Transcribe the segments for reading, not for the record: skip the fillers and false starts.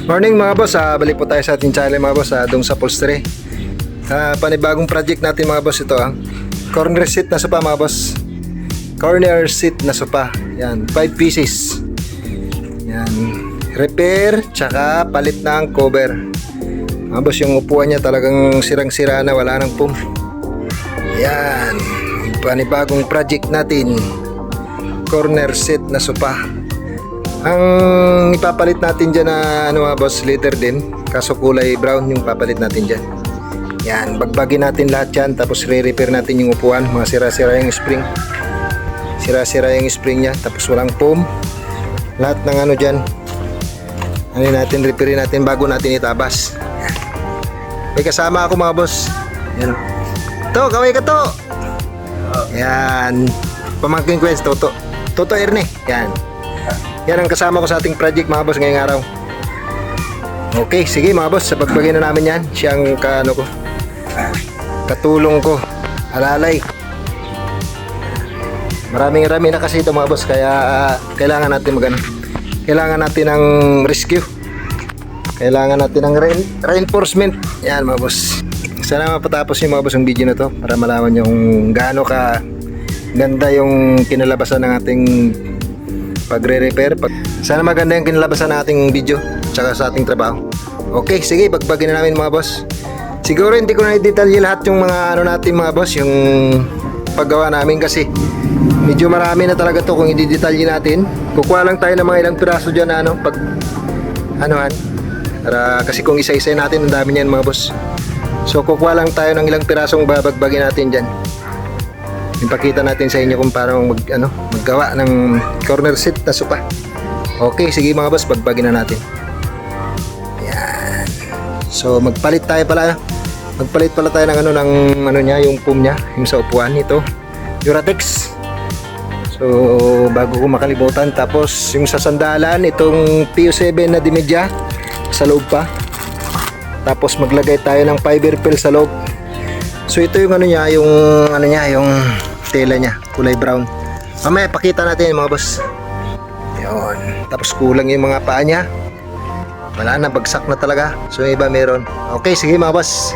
Morning mga boss, balik po tayo sa ating channel mga boss, Dong sa Upholstery. Panibagong project natin mga boss ito. Corner seat na sofa mga boss. Corner seat na sofa. Yan, 5 pieces. Yan, repair tsaka palit ng cover. Mga boss, yung upuan niya talagang sirang-sira na, wala nang foam. Yan, panibagong project natin. Corner seat na sofa. Ang ipapalit natin dyan na mga boss, leather din, kaso kulay brown yung papalit natin dyan. Yan, bagbagin natin lahat yan, tapos re-repair natin yung upuan. Mga sira-sira yung spring, sira-sira yung spring nya, tapos walang foam. Lahat ng dyan, natin, repairin natin bago natin itabas. May kasama ako mga boss. Yan, to, kaway ka to. Yan, pamangkin ko yan, Toto Erne. Yan ang kasama ko sa ating project mga boss ngayong araw. Okay, sige mga boss, sa pagbagay na namin yan, siyang katulong ko, alalay. Maraming na kasi ito mga boss, kaya kailangan natin kailangan natin ng rescue. Kailangan natin ng reinforcement. Yan mga boss. Sana mapatapos yung mga boss yung video na to para malaman nyo kung gaano ka ganda yung kinalabasan ng ating pagre-repair. Sana maganda yung kinalabasan ng ating video tsaka sa ating trabaho. Okay, sige, bagbagin na namin mga boss. Siguro hindi ko na i-detalye lahat yung mga natin mga boss, yung paggawa namin kasi medyo marami na talaga to kung i-detalye natin. Kukuha lang tayo ng mga ilang piraso dyan na para kasi kung isa-isa natin ang dami niyan mga boss. So kukuha lang tayo ng ilang pirasong babagbagin natin dyan. Ipakita natin sa inyo kung paano maggawa ng corner seat na sofa. Okay, sige mga boss, bagbagin na natin. Yan. So magpalit pala tayo ng yung foam niya, yung sa upuan nito, Duratex. So bago ko makalimutan, tapos yung sa sandalan, itong PU7 na dimedya sa loob pa. Tapos maglagay tayo ng fiber fill sa loob. So ito yung yung tela niya, kulay brown. Mamaya pakita natin mga boss. Yun. Tapos kulang yung mga paa niya. Wala na, bagsak na talaga. So yung iba meron. Okay, sige mga boss.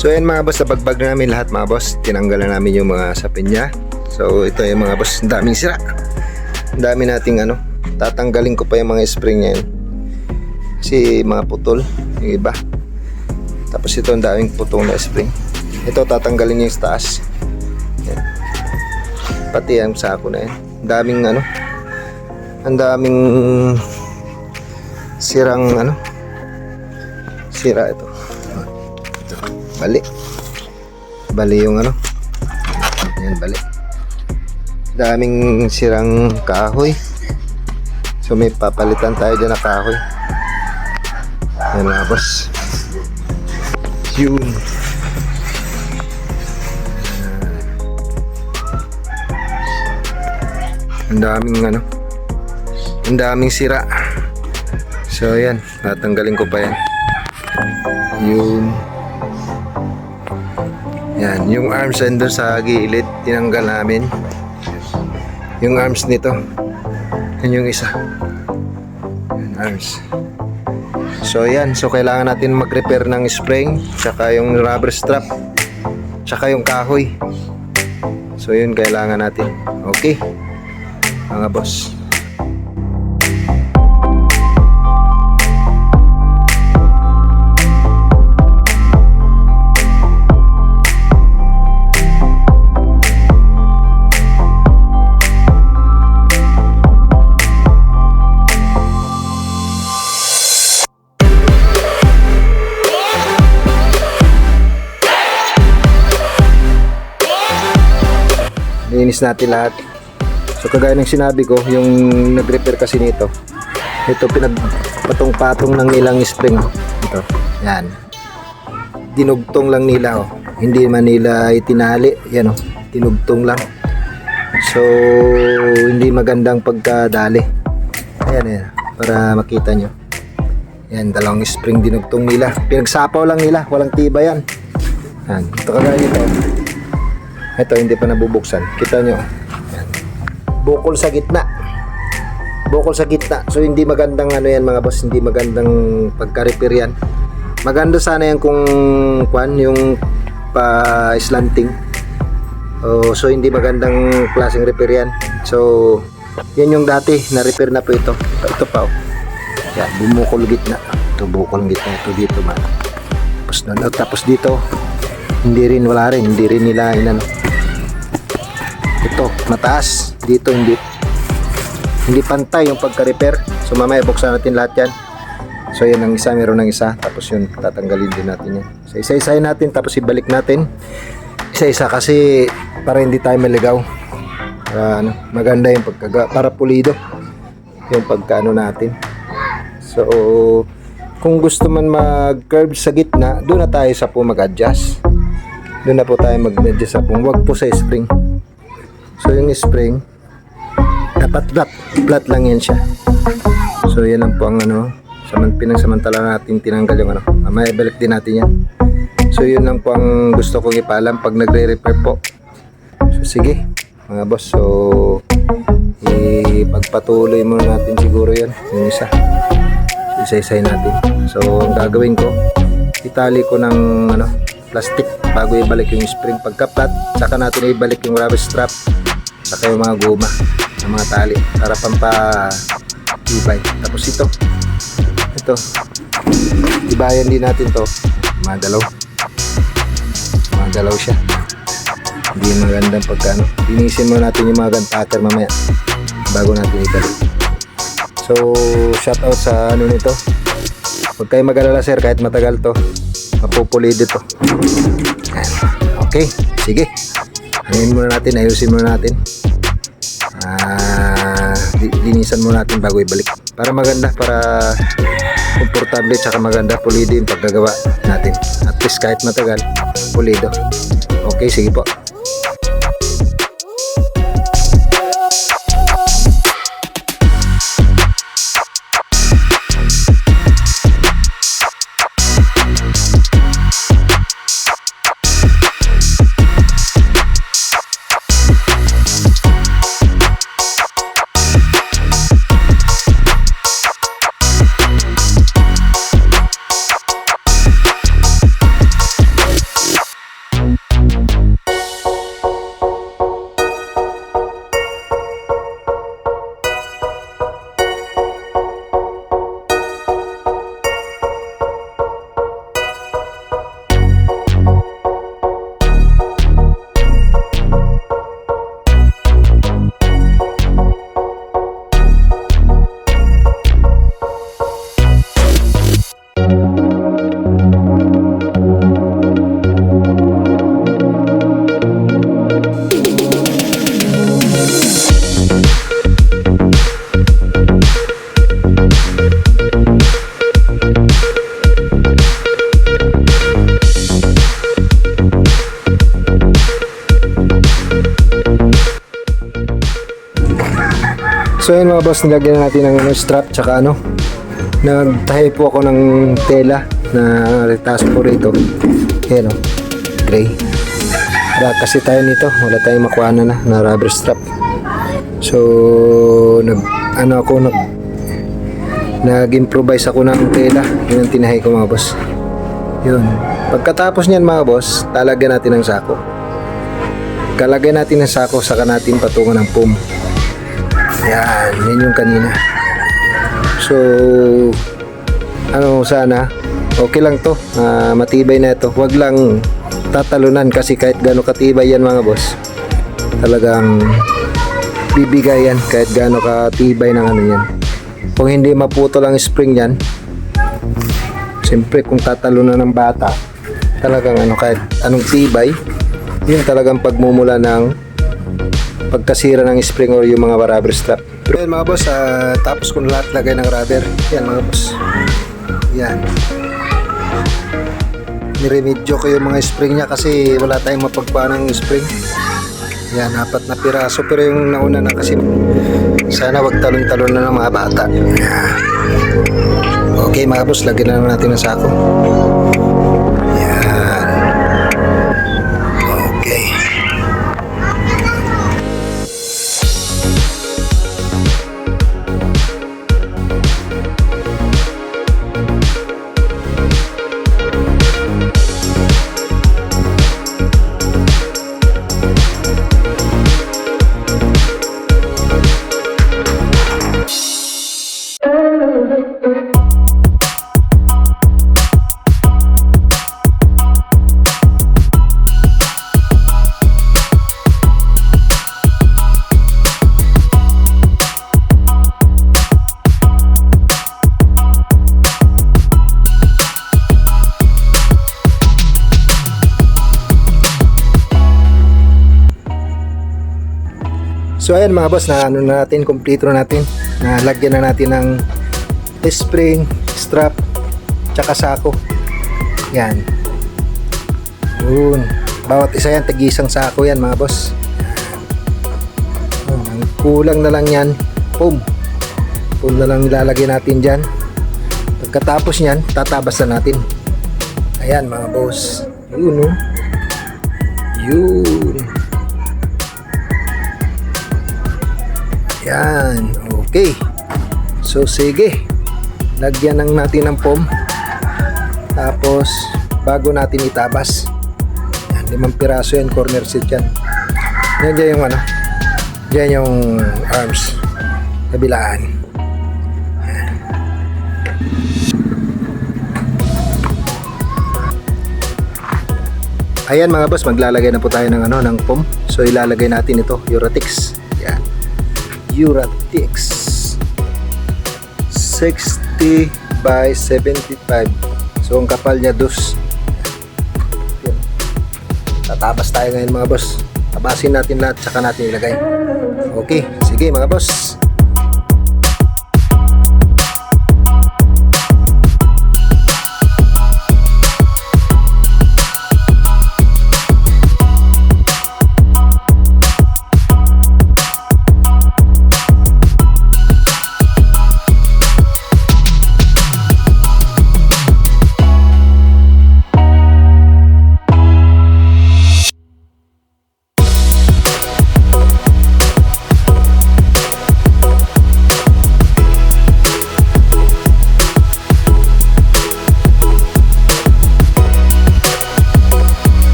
So yan mga boss, nabagbag na namin lahat mga boss. Tinanggal na namin yung mga sapin niya. So ito yung mga boss, ang daming sira. Ang dami nating tatanggalin ko pa yung mga spring niya yun. Kasi mga putol yung iba. Tapos ito ang daming putong na spring. Ito tatanggalin niya yung taas. Yan. Pati yung sako na yan. Ang daming ang daming sirang sira ito. Bali yung yan, bali. Daming sirang kahoy. So may papalitan tayo dyan na kahoy. Yan mga boss. Yun. Ang daming sira. So yan, tatanggalin ko pa yan. Yun. Yan, yung arms doon sa gilid, tinanggal namin. Yung arms nito. Yan yung isa. Yan, arms. So yan, so kailangan natin mag-repair ng spring, tsaka yung rubber strap, tsaka yung kahoy. So yun kailangan natin. Okay mga boss. linis natin lahat. So kagaya ng sinabi ko, yung nag-repair kasi nito, ito pinagpatong-patong ng nilang spring. Ito, yan. Dinugtong lang nila, oh. Hindi man nila itinali, yan, oh. Dinugtong lang. So hindi magandang pagkadali. Ayan, para makita nyo. Yan, dalawang spring dinugtong nila. Pinagsapaw lang nila, walang tiba yan. Yan, ito kagaya nito. Ito hindi pa nabubuksan. Kita nyo. Yan. Bukol sa gitna. Bukol sa gitna. So hindi magandang ano yan mga boss, hindi magandang pagka-repair yan. Maganda sana yan kung yung pa-slanting. So hindi magandang klaseng repair yan. So yan yung dati na repair na po ito. Ito pa, oh. Yan, bumukol gitna. Ito bukol gitna. Ito dito man. Tapos dito hindi rin nila inano. Ito mataas. Dito hindi pantay yung pagka-repair. So mamaya buksan natin lahat yan. So yan ang isa, meron ng isa. Tapos yun, tatanggalin din natin yan. So isa-isahin natin, tapos ibalik natin. Isa-isa kasi para hindi tayo maligaw. Maganda yung para pulido yung pagkaano natin. So kung gusto man mag-curve sa gitna, doon na tayo sa po mag-adjust. Doon na po tayo mag-adjust sa pong, wag po sa spring. So yung spring dapat flat lang yan siya. So yan lang po ang pinagsamantala natin tinanggal yung mamaya balik din natin yan. So yun lang po ang gusto kong ipaalam pag nagre-repair po. So sige mga boss, so ipagpatuloy muna natin siguro yan yung isa. So isa-isay natin. So ang gagawin ko, itali ko ng plastic bago ibalik yung spring. Pagka flat, saka natin ibalik yung rubber strap saka yung mga goma ng mga tali para pampa-ibay. Tapos ito ibayan din natin to, mga dalaw siya. Hindi magandang pagkano. Linisin muna natin yung mga gun packer mamaya bago natin ibalik. So shout out sa nito, huwag kayo mag-alala sir, kahit matagal to mapupulido to. Okay, sige, ayusin muna natin, linisan muna natin bago ibalik para maganda, para komportable tsaka maganda, pulido yung paggagawa natin. At least kahit matagal, pulido. Okay, sige po. So yun mga boss, nilagyan na natin ng strap tsaka nagtahi po ako ng tela na retaso po rito. Ayan gray. Kasi tayo nito, wala tayong makuha na rubber strap. So nag-improvise ako ng tela. Yun ang tinahi ko mga boss. Yun. Pagkatapos niyan mga boss, talagyan natin ng sako. Kalagyan natin ng sako, saka natin patungan ng foam. Yan yung kanina. So sana okay lang to, matibay na ito. Huwag lang tatalunan kasi kahit gaano katibay yan mga boss, talagang bibigay yan kahit gaano katibay ng yan. Kung hindi maputol ang spring yan, siyempre kung tatalunan ng bata, talagang kahit anong tibay, yun talagang pagmumula ng pagkasira ng spring or yung mga rubber strap. Pero yan mga boss, tapos ko na lahat lagay ng rubber. Yan mga boss. Yan. Niremedyo ko yung mga spring niya kasi wala tayong mapagpaan ng spring. Yan, 4 na piraso, pero yung nauna na kasi sana wag talon-talon na ng mga bata. Okay mga boss, lagyan na naman natin ng sako. Yan. Okay. So ayan mga boss, na ano na natin, kompleto na natin. Lagyan na natin ng spring, strap, tsaka sako. Yan. Yun. Bawat isa yan, tag-isang sako yan mga boss. Ang kulang na lang yan, pum. Pum na lang ilalagay natin dyan. Pagkatapos nyan, tatabas na natin. Ayan mga boss. Yun oh. Yun. Yan, okay. So sige, lagyan lang natin ng foam. Tapos bago natin itabas, yan, 5 piraso yan, corner seat yan. Yan dyan yung ano, dyan yung arms, kabilaan. Yan. Ayan mga boss, maglalagay na po tayo ng ano, ng foam. So ilalagay natin ito, Uratex. Yan. Uratex 60 by 75. So ang kapal niya 2. Tatabas tayo ngayon mga boss. Tabasin natin lahat, saka natin ilagay. Okay, sige mga boss.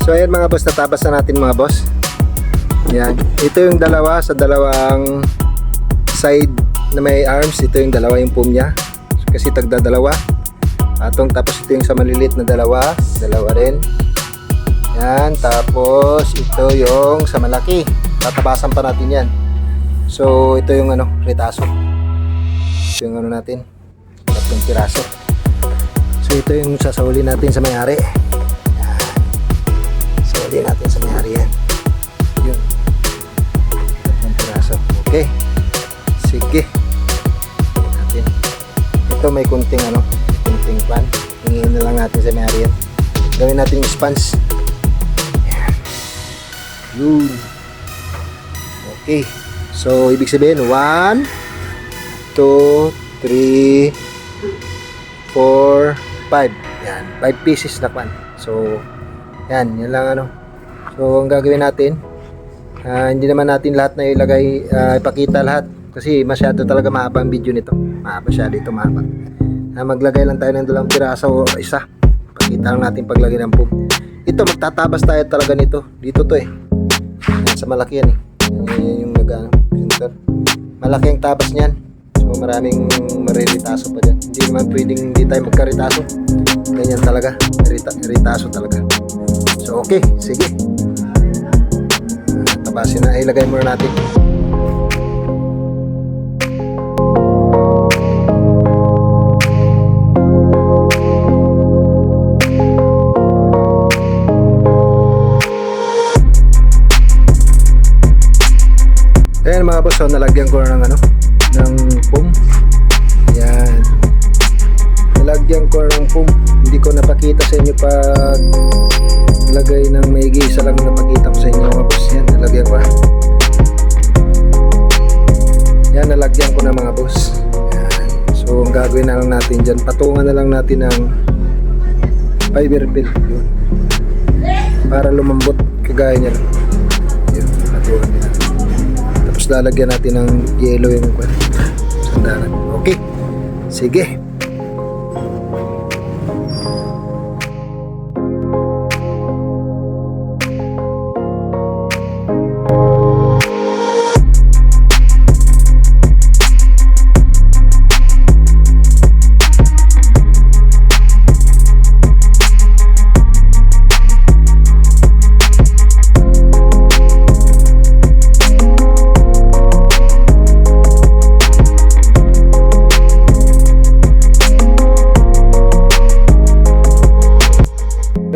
So ayan mga boss, natabas na natin mga boss. Yan. Ito yung dalawa sa dalawang side na may arms. Ito yung dalawa yung foam niya. Kasi tagdadalawa. Tapos ito yung sa maliliit na dalawa. Dalawa rin. Yan. Tapos ito yung sa malaki. Tatabasan pa natin yan. So ito yung ano, retaso. Ito yung ano natin. 3 piraso. So ito yung sasauli natin sa may-ari. Sauli natin sa may-ari yan. Yun. 3 piraso. Okay. Sige. Natin. Ito may kunting ano, kunting pan. Hingin na lang natin sa may-ari yan. Gawin natin yung spans. Yan. Yun. Okay. So ibig sabihin 1 2 3 4 5. Yan, 5 pieces na pan. So yan, yan lang ano. So ang gagawin natin, hindi naman natin lahat na ilagay, ipakita lahat kasi masyado talaga mahaba ang video nito. Mahaba siya dito, mahaba. Maglagay lang tayo ng 2 piraso o isa. Pakita lang natin paglagay ng foam. Ito magtatabas tayo talaga nito. Dito to eh. Yan, sa malaki yan eh. Yan yung center. Malaki ang tabas niyan. So maraming mariritaso pa dyan. Hindi naman pwedeng hindi tayo magkaritaso. Ganyan talaga. Ritaso talaga. So okay, sige. Tabasin na. Ilagay muna natin. Ayan mga boss, so nalagyan ko ng ano, ng foam. Yan. Nalagyan ko ng foam. Hindi ko napakita sa inyo pag lagay ng maigi, isa lang napakita ko sa inyo mga boss. Yan, nalagyan ko. Yan, nalagyan ko na mga boss. Yan. So ang gagawin na lang natin dyan, patungan na lang natin ng fiber pin yun, para lumambot kagaya niya lang. Yun, patungan nila. Tapos lalagyan natin ng yellow yung sandalan. Okay, sige.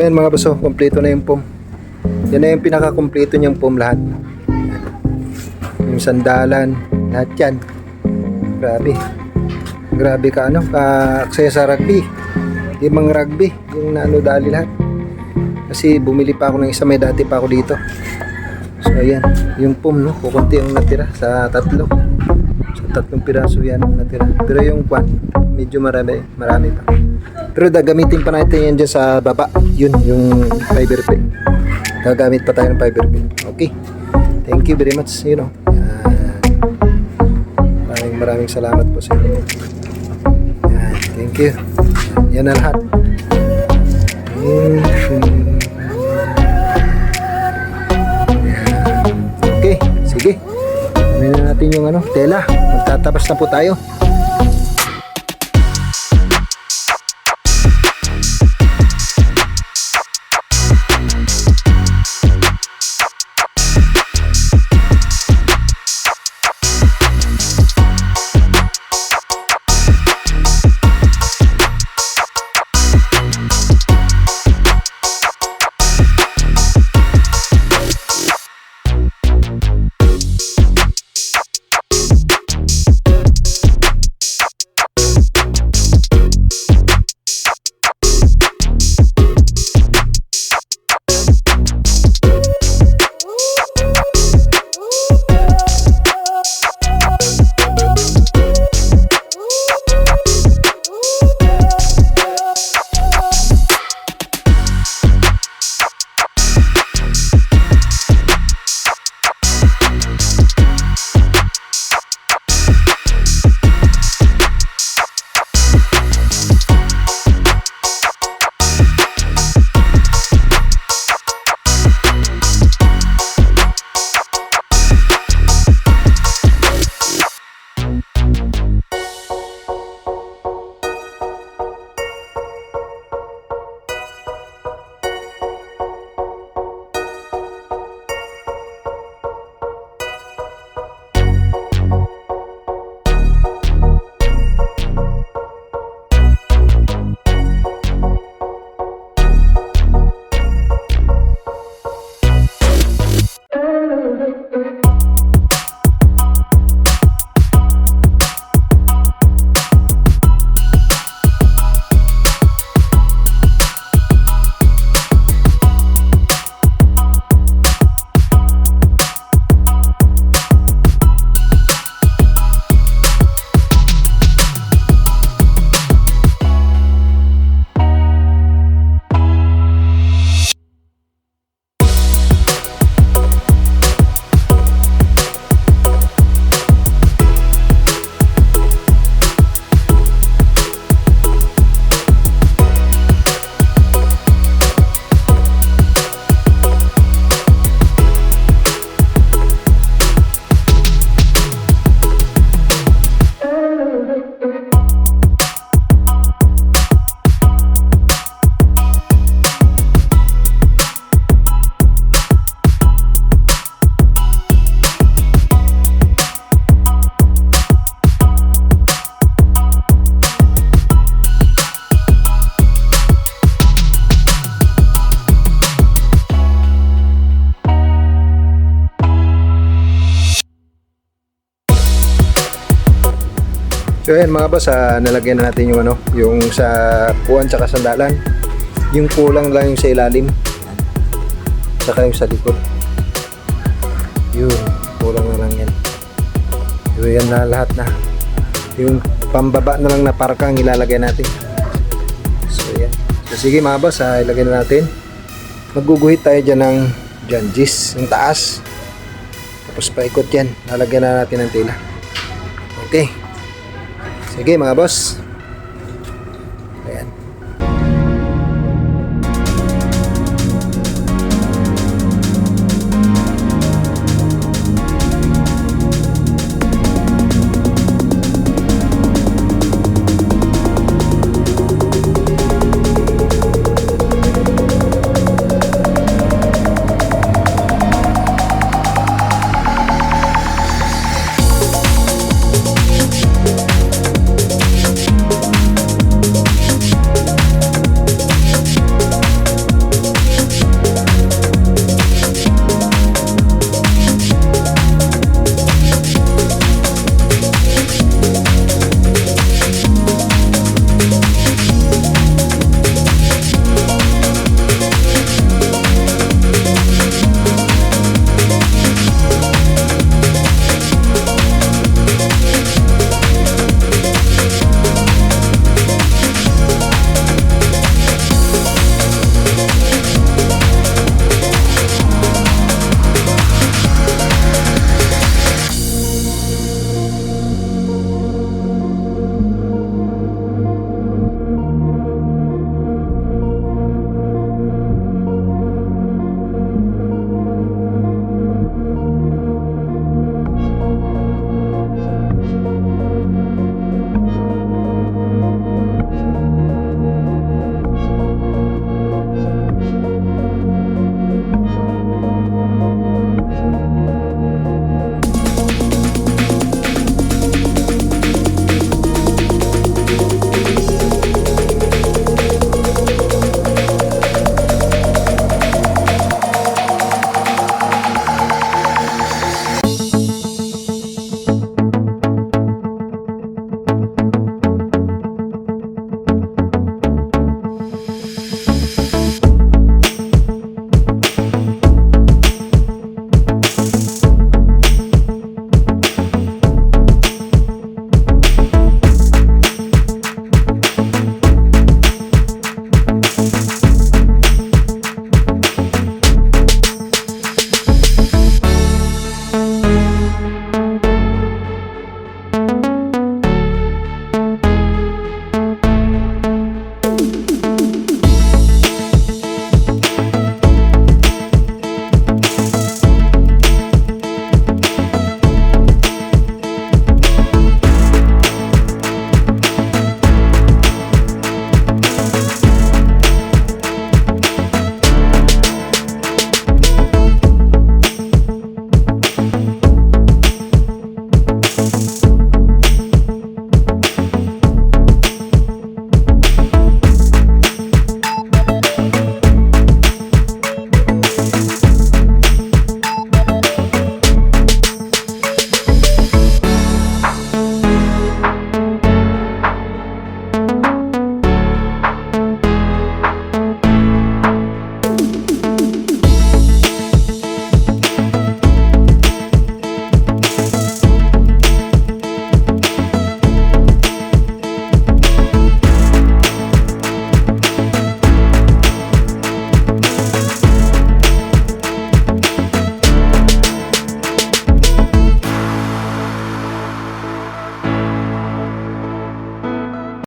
Ayan mga boss, kompleto na yung foam. Yan na yung pinaka-kompleto niyang foam lahat. Yung sandalan, lahat yan. Grabe. Grabe ka ano, ka-aksaya sa rugby. Yung mga rugby, yung naano dali lahat. Kasi bumili pa ako ng isa, may dati pa ako dito. So ayan, yung foam no, kukunti ang natira sa tatlo. Sa tatlong piraso yan ang natira. Pero yung kwan, medyo marami pa. Pero gagamitin pa natin yan dyan sa baba. Yun, yung fiber pin. Gagamit pa tayo ng fiber pin. Okay. Thank you very much. You know. Maraming salamat po sa inyo. Yan. Thank you. Yan na lahat. Yan. Okay. Sige. Ano na natin yung ano, tela. Magtatapos na po tayo. So ayan mga boss, nalagyan na natin yung ano, yung sa puwan tsaka sandalan. Yung kulang lang yung sa ilalim. Tsaka yung sa likod. Yun, kulang na lang yan. So yan na lahat na. Yung pambaba na lang na parkang ilalagay natin. So yan. So sige mga boss, ilagay na natin. Magguguhit tayo dyan ng gis, yung taas. Tapos paikot yan. Lalagyan na natin ng tela. Okay. Sige mga boss.